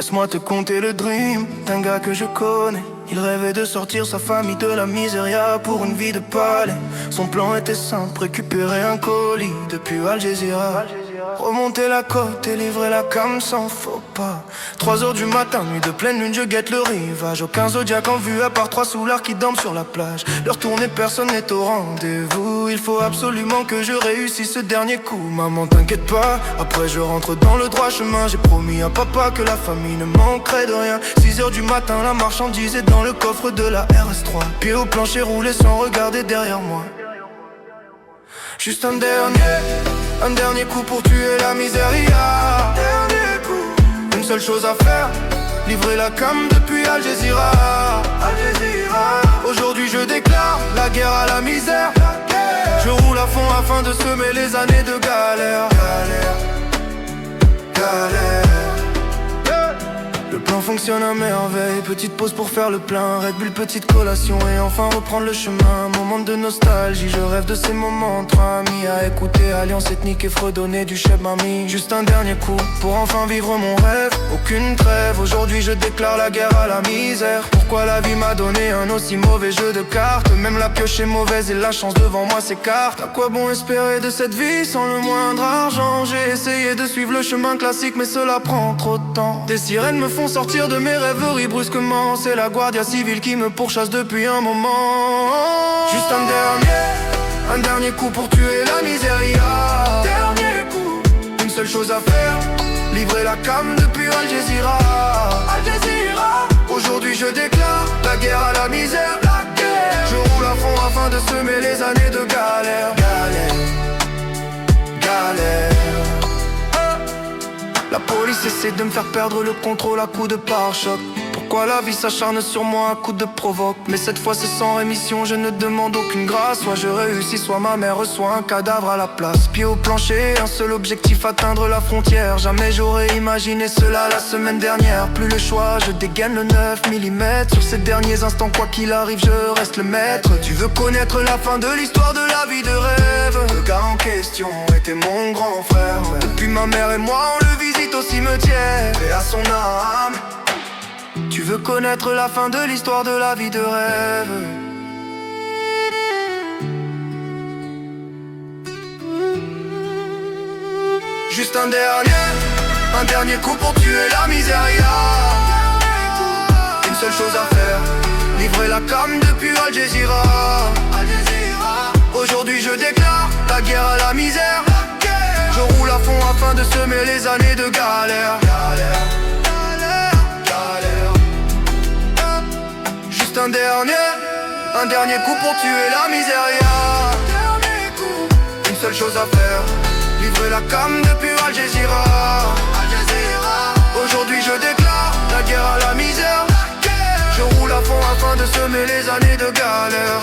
Laisse-moi te conter le dream d'un gars que je connais. Il rêvait de sortir sa famille de la miséria pour une vie de palais. Son plan était simple, récupérer un colis depuis Al Jazeera. Remonter la côte et livrer la cam sans faux pas. 3 heures du matin, nuit de pleine lune, je guette le rivage. Aucun zodiac en vue à part 3 soulards qui dorment sur la plage. Leur tournée, personne n'est au rendez-vous. Il faut absolument que je réussisse ce dernier coup. Maman, t'inquiète pas, après je rentre dans le droit chemin. J'ai promis à papa que la famille ne manquerait de rien. 6 heures du matin, la marchandise est dans le coffre de la RS3. Pieds au plancher, roulé sans regarder derrière moi. Juste un dernier coup pour tuer la miséria. Dernier coup, une seule chose à faire, livrer la cam depuis Al Jazeera. Aujourd'hui je déclare la guerre à la misère. Je roule à fond afin de semer les années de galère. Le plan fonctionne à merveille, petite pause pour faire le plein. Red Bull, petite collation et enfin reprendre le chemin. Moment de nostalgie, je rêve de ces moments entre amis. À écouter Alliance Ethnique et fredonner du chef Mami. Juste un dernier coup pour enfin vivre mon rêve. Aucune trêve, aujourd'hui je déclare la guerre à la misère. Pourquoi la vie m'a donné un aussi mauvais jeu de cartes? Même la pioche est mauvaise et la chance devant moi s'écarte. À quoi bon espérer de cette vie sans le moindre argent? J'ai essayé de suivre le chemin classique mais cela prend trop de temps. Des sirènes me font sortir de mes rêveries brusquement. C'est la Guardia Civile qui me pourchasse depuis un moment. Juste un dernier coup pour tuer la miséria. Dernier coup, une seule chose à faire, livrer la cam depuis Al Jazeera. Aujourd'hui je déclare la guerre à la misère. Je roule à fond afin de semer les années de galère. La police essaie de me faire perdre le contrôle à coups de pare-choc. Pourquoi la vie s'acharne sur moi à coups de provoque? Mais cette fois c'est sans rémission, je ne demande aucune grâce. Soit je réussis, soit ma mère reçoit un cadavre à la place. Pied au plancher, un seul objectif, atteindre la frontière. Jamais j'aurais imaginé cela la semaine dernière. Plus le choix, je dégaine le 9 mm. Sur ces derniers instants, quoi qu'il arrive, je reste le maître. Tu veux connaître la fin de l'histoire de la vie de rêve? Le gars en question était mon grand frère. Depuis ma mère et moi, on le visite au cimetière. Et à son âme. Tu veux connaître la fin de l'histoire de la vie de rêve? Juste un dernier coup pour tuer la miséria. Une seule chose à faire, livrer la cam depuis Al Jazeera. Aujourd'hui je déclare la guerre à la misère. Je roule à fond afin de semer les années de galère. Juste un dernier coup pour tuer la miséria. Une seule chose à faire, livrer la cam depuis Al Jazeera. Aujourd'hui je déclare la guerre à la misère. Je roule à fond afin de semer les années de galère.